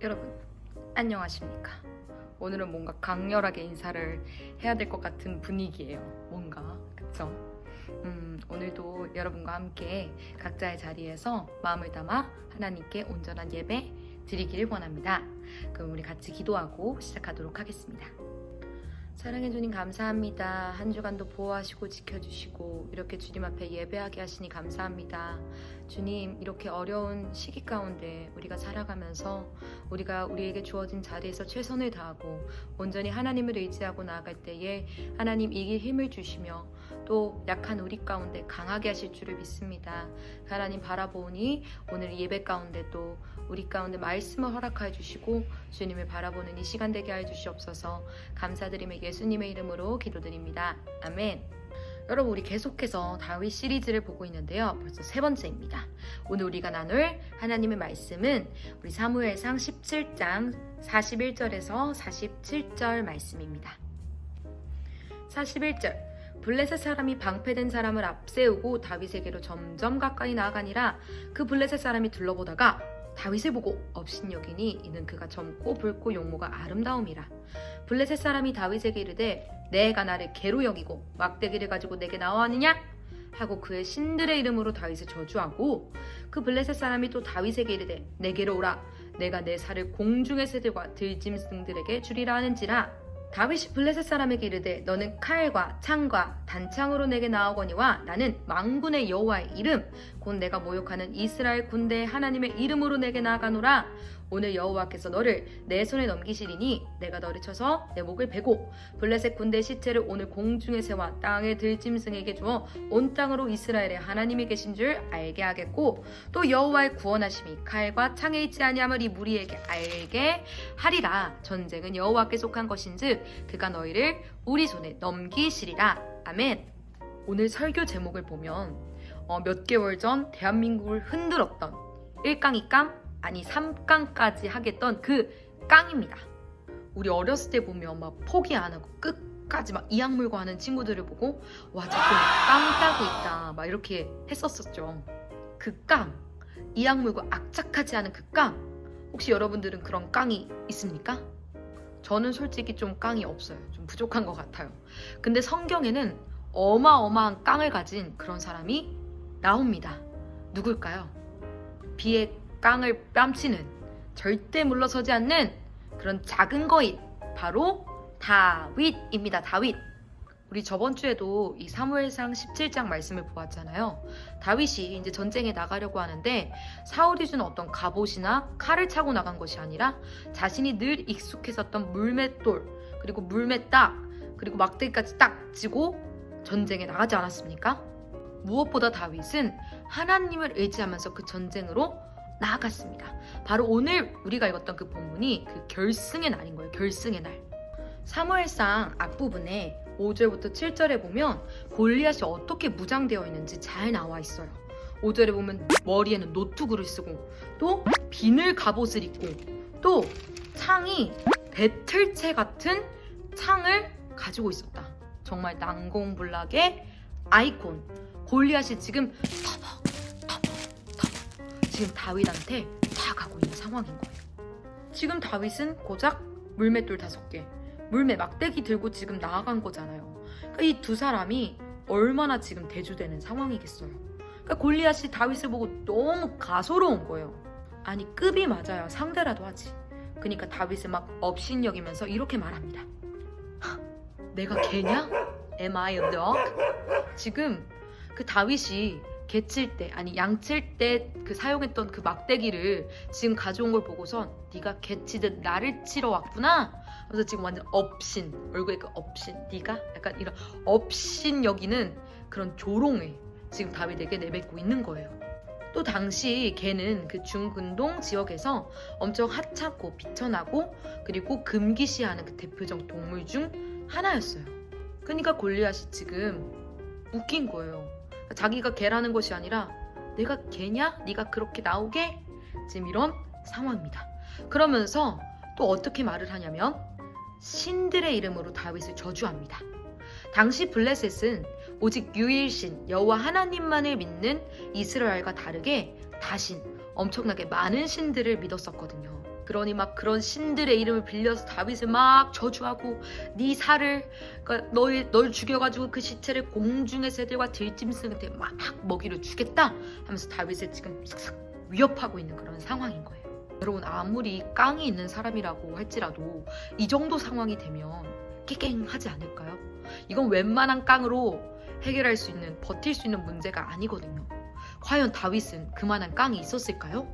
여러분 안녕하십니까? 오늘은 뭔가 강렬하게 인사를 해야 될 것 같은 분위기예요. 뭔가 그쵸? 오늘도 여러분과 함께 각자의 자리에서 마음을 담아 하나님께 온전한 예배 드리기를 원합니다. 그럼 우리 같이 기도하고 시작하도록 하겠습니다. 사랑해 주님 감사합니다. 한 주간도 보호하시고 지켜주시고 이렇게 주님 앞에 예배하게 하시니 감사합니다. 주님, 이렇게 어려운 시기 가운데 우리가 살아가면서 우리가 우리에게 주어진 자리에서 최선을 다하고 온전히 하나님을 의지하고 나아갈 때에 하나님 이길 힘을 주시며 또 약한 우리 가운데 강하게 하실 줄을 믿습니다. 하나님 바라보니 오늘 예배 가운데 또 우리 가운데 말씀을 허락하여 주시고 주님을 바라보는 이 시간 되게 하여 주시옵소서. 감사드리며 예수님의 이름으로 기도드립니다. 아멘. 여러분, 우리 계속해서 다윗 시리즈를 보고 있는데요. 벌써 세 번째입니다. 오늘 우리가 나눌 하나님의 말씀은 우리 사무엘상 17장 41절에서 47절 말씀입니다. 41절, 블레셋 사람이 방패된 사람을 앞세우고 다윗에게로 점점 가까이 나아가니라. 그 블레셋 사람이 둘러보다가 다윗을 보고 업신여기니 이는 그가 젊고 붉고 용모가 아름다움이라. 블레셋 사람이 다윗에게 이르되 내가 나를 개로 여기고 막대기를 가지고 내게 나와느냐 하고 그의 신들의 이름으로 다윗을 저주하고, 그 블레셋 사람이 또 다윗에게 이르되 내게로 오라. 내가 내 살을 공중의 새들과 들짐승들에게 주리라 하는지라. 다윗이 블레셋 사람에게 이르되 너는 칼과 창과 단창으로 내게 나오거니와 나는 만군의 여호와의 이름 곧 내가 모욕하는 이스라엘 군대의 하나님의 이름으로 내게 나아가노라. 오늘 여호와께서 너를 내 손에 넘기시리니 내가 너를 쳐서 내 목을 베고 블레셋 군대의 시체를 오늘 공중의 새와 땅의 들짐승에게 주어 온 땅으로 이스라엘의 하나님이 계신 줄 알게 하겠고, 또 여호와의 구원하심이 칼과 창에 있지 아니함을 이 무리에게 알게 하리라. 전쟁은 여호와께 속한 것인즉 그가 너희를 우리 손에 넘기시리라. 아멘. 오늘 설교 제목을 보면 몇 개월 전 대한민국을 흔들었던 1강, 2강, 아니 3깡까지 하겠던 그 깡입니다. 우리 어렸을 때 보면 막 포기 안 하고 끝까지 막 이악 물고 하는 친구들을 보고 와, 저거 깡 따고 있다 막 이렇게 했었었죠. 그 깡, 이악 물고 악착하지 않은 그 깡, 혹시 여러분들은 그런 깡이 있습니까? 저는 솔직히 좀 깡이 없어요. 좀 부족한 것 같아요. 근데 성경에는 어마어마한 깡을 가진 그런 사람이 나옵니다. 누굴까요? 비의 깡을 뺨치는, 절대 물러서지 않는 그런 작은 거인, 바로 다윗입니다. 다윗. 우리 저번 주에도 이 사무엘상 17장 말씀을 보았잖아요. 다윗이 이제 전쟁에 나가려고 하는데 사울이 준 어떤 갑옷이나 칼을 차고 나간 것이 아니라 자신이 늘 익숙했었던 물맷돌, 그리고 물맷딱, 그리고 막대기까지 딱 쥐고 전쟁에 나가지 않았습니까? 무엇보다 다윗은 하나님을 의지하면서 그 전쟁으로 나아갔습니다. 바로 오늘 우리가 읽었던 그 본문이 그 결승의 날인 거예요. 결승의 날. 사무엘상 앞부분에 5절부터 7절에 보면 골리앗이 어떻게 무장되어 있는지 잘 나와 있어요. 5절에 보면 머리에는 노투구를 쓰고 또 비늘 갑옷을 입고 또 창이 배틀채 같은 창을 가지고 있었다. 정말 난공불락의 아이콘. 골리앗이 지금 지금 다윗한테 다가고 있는 상황인 거예요. 지금 다윗은 고작 물맷돌 5개, 물맷 막대기 들고 지금 나아간 거잖아요. 그러니까 이 두 사람이 얼마나 지금 대조되는 상황이겠어요. 그러니까 골리앗이 다윗을 보고 너무 가소로운 거예요. 아니, 급이 맞아야 상대라도 하지. 그러니까 다윗을 막 업신여기면서 이렇게 말합니다. 내가 개냐? Am I a dog? 지금 그 다윗이 개칠 때, 아니 양칠 때 그 사용했던 그 막대기를 지금 가져온 걸 보고선 네가 개치듯 나를 치러 왔구나. 그래서 지금 완전 업신, 얼굴에 그 업신, 네가 약간 이런 업신 여기는 그런 조롱을 지금 다윗에게 내뱉고 있는 거예요. 또 당시 개는 그 중근동 지역에서 엄청 하찮고 비천하고 그리고 금기시하는 그 대표적 동물 중 하나였어요. 그러니까 골리앗이 지금 웃긴 거예요. 자기가 개라는 것이 아니라 내가 개냐? 네가 그렇게 나오게? 지금 이런 상황입니다. 그러면서 또 어떻게 말을 하냐면 신들의 이름으로 다윗을 저주합니다. 당시 블레셋은 오직 유일신 여호와 하나님만을 믿는 이스라엘과 다르게 다신, 엄청나게 많은 신들을 믿었었거든요. 그러니 막 그런 신들의 이름을 빌려서 다윗을 막 저주하고 네 살을 그러니까 널 죽여가지고 그 시체를 공중의 새들과 들짐승한테 막 먹이를 주겠다 하면서 다윗을 지금 싹싹 위협하고 있는 그런 상황인 거예요. 여러분 아무리 깡이 있는 사람이라고 할지라도 이 정도 상황이 되면 깨갱하지 않을까요? 이건 웬만한 깡으로 해결할 수 있는 버틸 수 있는 문제가 아니거든요. 과연 다윗은 그만한 깡이 있었을까요?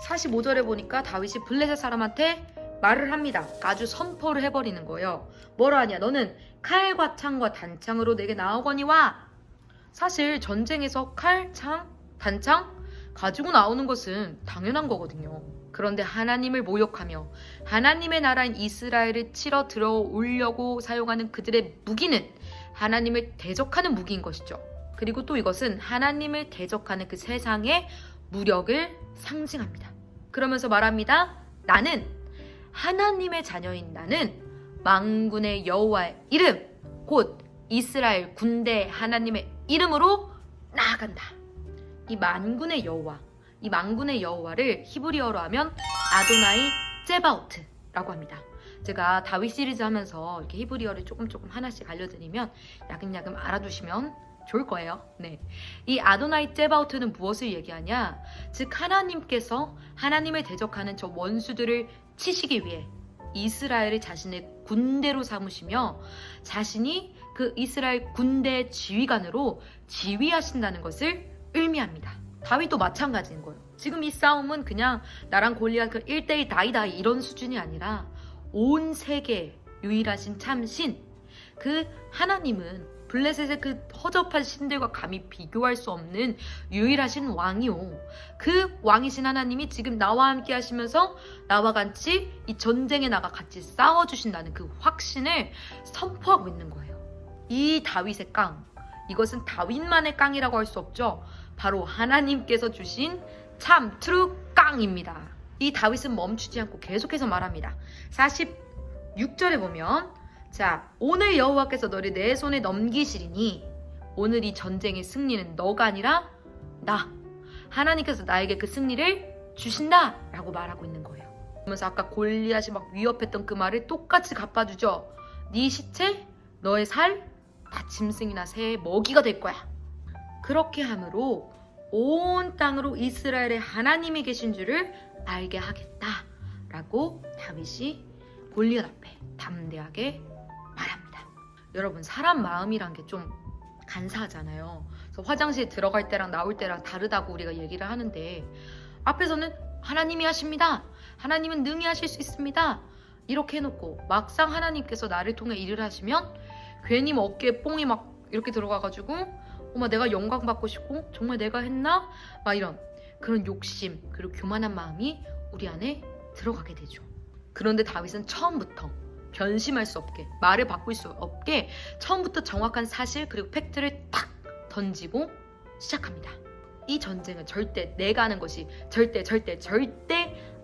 45절에 보니까 다윗이 블레셋 사람한테 말을 합니다. 아주 선포를 해버리는 거예요. 뭐라 하냐? 너는 칼과 창과 단창으로 내게 나오거니와. 사실 전쟁에서 칼, 창, 단창 가지고 나오는 것은 당연한 거거든요. 그런데 하나님을 모욕하며 하나님의 나라인 이스라엘을 치러 들어오려고 사용하는 그들의 무기는 하나님을 대적하는 무기인 것이죠. 그리고 또 이것은 하나님을 대적하는 그 세상의 무력을 상징합니다. 그러면서 말합니다. 나는 하나님의 자녀인 나는 만군의 여호와의 이름 곧 이스라엘 군대 하나님의 이름으로 나아간다. 이 만군의 여호와, 이 만군의 여호와를 히브리어로 하면 아도나이 째바오트라고 합니다. 제가 다윗 시리즈 하면서 이렇게 히브리어를 조금 하나씩 알려드리면 야금야금 알아두시면 좋을 거예요. 네, 이 아도나이 째바오트는 무엇을 얘기하냐? 즉 하나님께서 하나님을 대적하는 저 원수들을 치시기 위해 이스라엘을 자신의 군대로 삼으시며 자신이 그 이스라엘 군대의 지휘관으로 지휘하신다는 것을 의미합니다. 다윗도 마찬가지인 거예요. 지금 이 싸움은 그냥 나랑 골리앗 그 1대1 다이다이 이런 수준이 아니라 온 세계 유일하신 참신 그 하나님은 블레셋의 그 허접한 신들과 감히 비교할 수 없는 유일하신 왕이요. 그 왕이신 하나님이 지금 나와 함께 하시면서 나와 같이 이 전쟁에 나가 같이 싸워주신다는 그 확신을 선포하고 있는 거예요. 이 다윗의 깡, 이것은 다윗만의 깡이라고 할 수 없죠. 바로 하나님께서 주신 참 트루 깡입니다. 이 다윗은 멈추지 않고 계속해서 말합니다. 46절에 보면 자, 오늘 여호와께서 너를 내 손에 넘기시리니 오늘 이 전쟁의 승리는 너가 아니라 나. 하나님께서 나에게 그 승리를 주신다 라고 말하고 있는 거예요. 그러면서 아까 골리앗이 막 위협했던 그 말을 똑같이 갚아주죠. 네 시체, 너의 살, 다 짐승이나 새의 먹이가 될 거야. 그렇게 함으로 온 땅으로 이스라엘의 하나님이 계신 줄을 알게 하겠다 라고 다윗이 골리앗 앞에 담대하게 말합니다. 여러분 사람 마음이란 게 좀 간사하잖아요. 그래서 화장실 들어갈 때랑 나올 때랑 다르다고 우리가 얘기를 하는데 앞에서는 하나님이 하십니다. 하나님은 능히 하실 수 있습니다. 이렇게 해놓고 막상 하나님께서 나를 통해 일을 하시면 괜히 뭐 어깨에 뽕이 막 이렇게 들어가가지고 어머 내가 영광 받고 싶고 정말 내가 했나? 막 이런 그런 욕심 그리고 교만한 마음이 우리 안에 들어가게 되죠. 그런데 다윗은 처음부터 변심할 수 없게 말을 바꿀 수 없게 처음부터 정확한 사실 그리고 팩트를 딱 던지고 시작합니다. 이 전쟁은 절대 내가 하는 것이 절대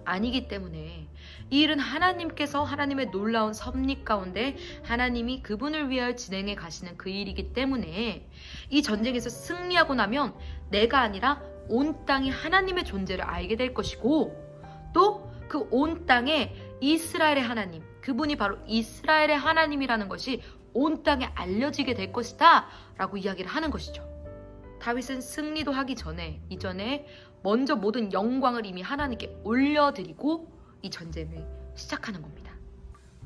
아니기 때문에 이 일은 하나님께서 하나님의 놀라운 섭리 가운데 하나님이 그분을 위하여 진행해 가시는 그 일이기 때문에 이 전쟁에서 승리하고 나면 내가 아니라 온 땅이 하나님의 존재를 알게 될 것이고 또 그 온 땅에 이스라엘의 하나님 그분이 바로 이스라엘의 하나님이라는 것이 온 땅에 알려지게 될 것이다 라고 이야기를 하는 것이죠. 다윗은 승리도 하기 전에 이전에 먼저 모든 영광을 이미 하나님께 올려드리고 이 전쟁을 시작하는 겁니다.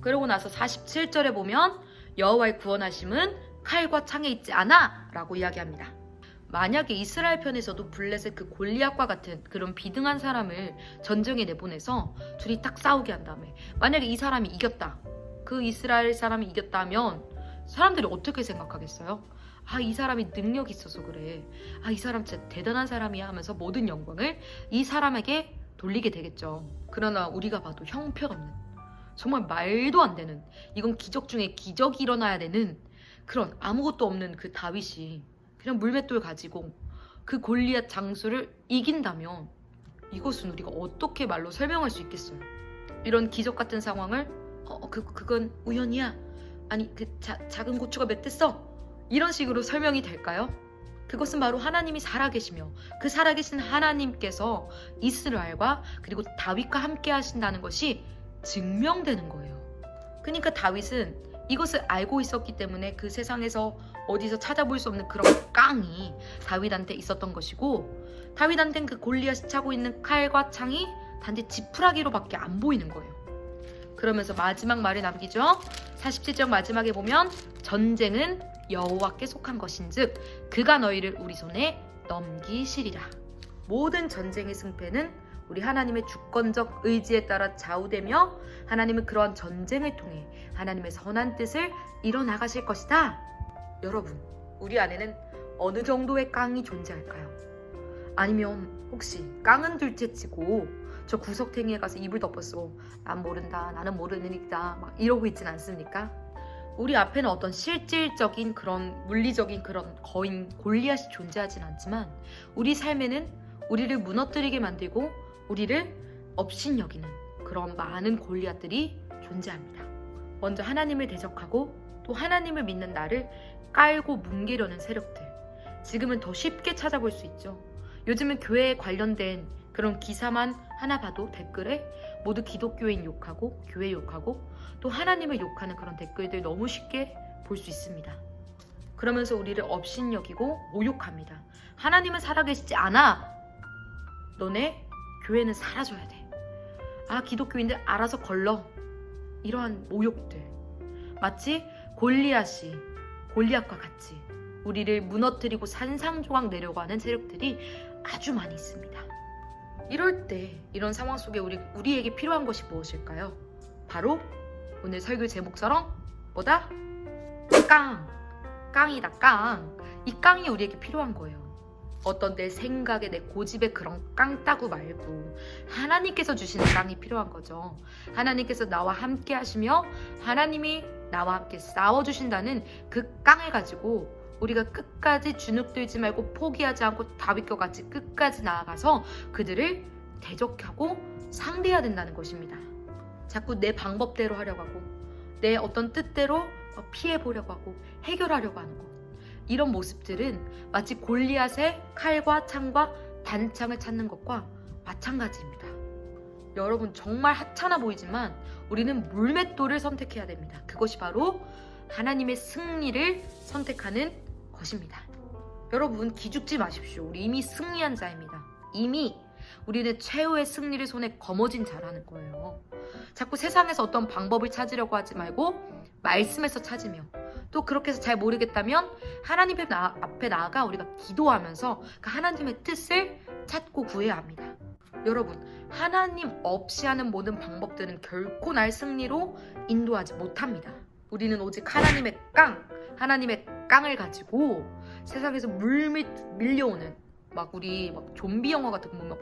그러고 나서 47절에 보면 여호와의 구원하심은 칼과 창에 있지 않아 라고 이야기합니다. 만약에 이스라엘 편에서도 블레셋 그 골리앗과 같은 그런 비등한 사람을 전쟁에 내보내서 둘이 딱 싸우게 한 다음에 만약에 이 사람이 이겼다. 그 이스라엘 사람이 이겼다면 사람들이 어떻게 생각하겠어요? 아, 이 사람이 능력이 있어서 그래. 아, 이 사람 진짜 대단한 사람이야 하면서 모든 영광을 이 사람에게 돌리게 되겠죠. 그러나 우리가 봐도 형편없는 정말 말도 안 되는 이건 기적 중에 기적이 일어나야 되는 그런 아무것도 없는 그 다윗이 그냥 물맷돌 가지고 그 골리앗 장수를 이긴다면 이것은 우리가 어떻게 말로 설명할 수 있겠어요? 이런 기적 같은 상황을 그건 우연이야. 아니 그 작은 고추가 멧됐어. 이런 식으로 설명이 될까요? 그것은 바로 하나님이 살아계시며 그 살아계신 하나님께서 이스라엘과 그리고 다윗과 함께 하신다는 것이 증명되는 거예요. 그러니까 다윗은 이것을 알고 있었기 때문에 그 세상에서 어디서 찾아볼 수 없는 그런 깡이 다윗한테 있었던 것이고, 다윗한테는 그 골리앗이 차고 있는 칼과 창이 단지 지푸라기로밖에 안 보이는 거예요. 그러면서 마지막 말을 남기죠. 47절 마지막에 보면 전쟁은 여호와께 속한 것인즉 그가 너희를 우리 손에 넘기시리라. 모든 전쟁의 승패는 우리 하나님의 주권적 의지에 따라 좌우되며 하나님은 그러한 전쟁을 통해 하나님의 선한 뜻을 이뤄나가실 것이다. 여러분, 우리 안에는 어느 정도의 깡이 존재할까요? 아니면 혹시 깡은 둘째치고 저 구석탱이에 가서 이불 덮었어, 난 모른다, 나는 모르는 일이다 막 이러고 있진 않습니까? 우리 앞에는 어떤 실질적인 그런 물리적인 그런 거인 골리앗이 존재하진 않지만 우리 삶에는 우리를 무너뜨리게 만들고 우리를 업신여기는 그런 많은 골리앗들이 존재합니다. 먼저 하나님을 대적하고 또 하나님을 믿는 나를 깔고 뭉개려는 세력들, 지금은 더 쉽게 찾아볼 수 있죠. 요즘은 교회에 관련된 그런 기사만 하나 봐도 댓글에 모두 기독교인 욕하고 교회 욕하고 또 하나님을 욕하는 그런 댓글들 너무 쉽게 볼 수 있습니다. 그러면서 우리를 업신여기고 모욕합니다. 하나님은 살아계시지 않아. 너네 교회는 사라져야 돼. 아, 기독교인들 알아서 걸러. 이러한 모욕들, 마치 골리앗과 같이 우리를 무너뜨리고 산상조각 내려고 하는 세력들이 아주 많이 있습니다. 이럴 때 이런 상황 속에 우리에게 필요한 것이 무엇일까요? 바로 오늘 설교 제목처럼 뭐다? 깡이다, 깡. 이 깡이 우리에게 필요한 거예요. 어떤 내 생각에 내 고집에 그런 깡따구 말고 하나님께서 주시는 깡이 필요한 거죠. 하나님께서 나와 함께 하시며 하나님이 나와 함께 싸워주신다는 그 깡을 가지고 우리가 끝까지 주눅들지 말고 포기하지 않고 다윗과 같이 끝까지 나아가서 그들을 대적하고 상대해야 된다는 것입니다. 자꾸 내 방법대로 하려고 하고 내 어떤 뜻대로 피해보려고 하고 해결하려고 하는 것, 이런 모습들은 마치 골리앗의 칼과 창과 단창을 찾는 것과 마찬가지입니다. 여러분, 정말 하찮아 보이지만 우리는 물맷돌을 선택해야 됩니다. 그것이 바로 하나님의 승리를 선택하는 것입니다. 여러분, 기죽지 마십시오. 우리 이미 승리한 자입니다. 이미 우리는 최후의 승리를 손에 거머쥔 자라는 거예요. 자꾸 세상에서 어떤 방법을 찾으려고 하지 말고 말씀에서 찾으며, 또 그렇게 해서 잘 모르겠다면 하나님 앞에 나아가 우리가 기도하면서 그 하나님의 뜻을 찾고 구해야 합니다. 여러분, 하나님 없이 하는 모든 방법들은 결코 날 승리로 인도하지 못합니다. 우리는 오직 하나님의 깡을 가지고 세상에서 밀려오는 우리 좀비 영화 같은 거 보면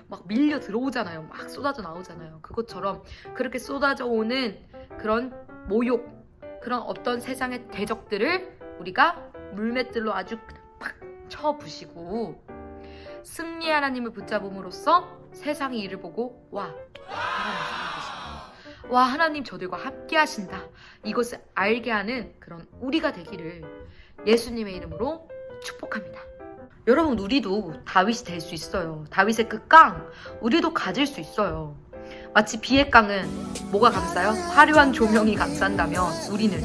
막 밀려 들어오잖아요. 막 쏟아져 나오잖아요. 그것처럼 그렇게 쏟아져 오는 그런 모욕, 그런 어떤 세상의 대적들을 우리가 물맷들로 아주 팍 쳐부시고 승리의 하나님을 붙잡음으로써 세상의 일을 보고 와, 하나님 살아계신다. 와, 하나님 저들과 함께 하신다. 이것을 알게 하는 그런 우리가 되기를 예수님의 이름으로 축복합니다. 여러분, 우리도 다윗이 될 수 있어요. 다윗의 그 깡, 우리도 가질 수 있어요. 마치 비의 깡은 뭐가 감싸요? 화려한 조명이 감싼다면 우리는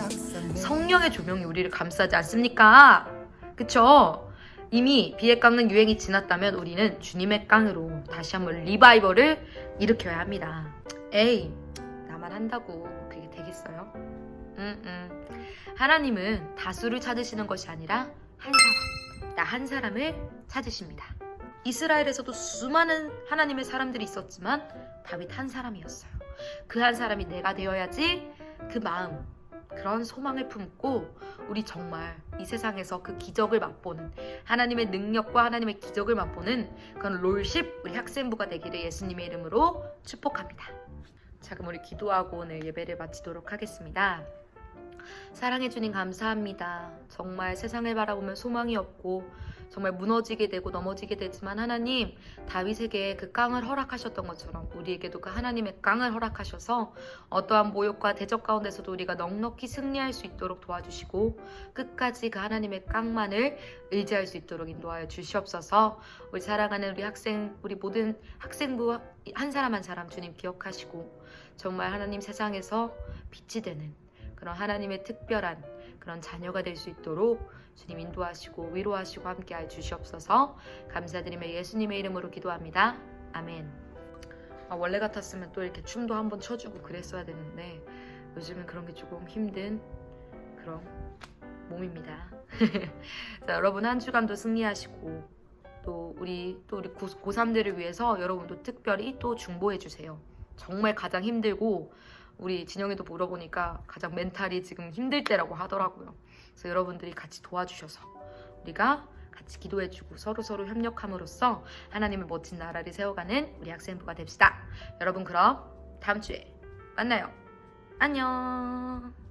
성령의 조명이 우리를 감싸지 않습니까? 그쵸? 이미 비의 깡은 유행이 지났다면 우리는 주님의 깡으로 다시 한번 리바이벌을 일으켜야 합니다. 에이, 나만 한다고 그게 되겠어요? 하나님은 다수를 찾으시는 것이 아니라 한 사람, 나 한 사람을 찾으십니다. 이스라엘에서도 수많은 하나님의 사람들이 있었지만 다윗 한 사람이었어요. 그 한 사람이 내가 되어야지, 그 마음, 그런 소망을 품고 우리 정말 이 세상에서 그 기적을 맛보는, 하나님의 능력과 하나님의 기적을 맛보는 그런 롤십 우리 학생부가 되기를 예수님의 이름으로 축복합니다. 자, 그럼 우리 기도하고 오늘 예배를 마치도록 하겠습니다. 사랑해 주님 감사합니다. 정말 세상을 바라보면 소망이 없고 정말 무너지게 되고 넘어지게 되지만 하나님 다윗에게 그 깡을 허락하셨던 것처럼 우리에게도 그 하나님의 깡을 허락하셔서 어떠한 모욕과 대적 가운데서도 우리가 넉넉히 승리할 수 있도록 도와주시고 끝까지 그 하나님의 깡만을 의지할 수 있도록 인도하여 주시옵소서. 우리 사랑하는 우리 모든 학생부 한 사람 한 사람 주님 기억하시고 정말 하나님 세상에서 빛이 되는 그런 하나님의 특별한 그런 자녀가 될 수 있도록 주님 인도하시고 위로하시고 함께해 주시옵소서. 감사드리며 예수님의 이름으로 기도합니다. 아멘. 원래 같았으면 또 이렇게 춤도 한번 춰주고 그랬어야 되는데 요즘은 그런 게 조금 힘든 그런 몸입니다. 자, 여러분 한 주간도 승리하시고 또 우리 고3들을 위해서 여러분도 특별히 또 중보해 주세요. 정말 가장 힘들고 우리 진영이도 물어보니까 가장 멘탈이 지금 힘들 때라고 하더라고요. 그래서 여러분들이 같이 도와주셔서 우리가 같이 기도해주고 서로 협력함으로써 하나님의 멋진 나라를 세워가는 우리 학생부가 됩시다. 여러분 그럼 다음 주에 만나요. 안녕.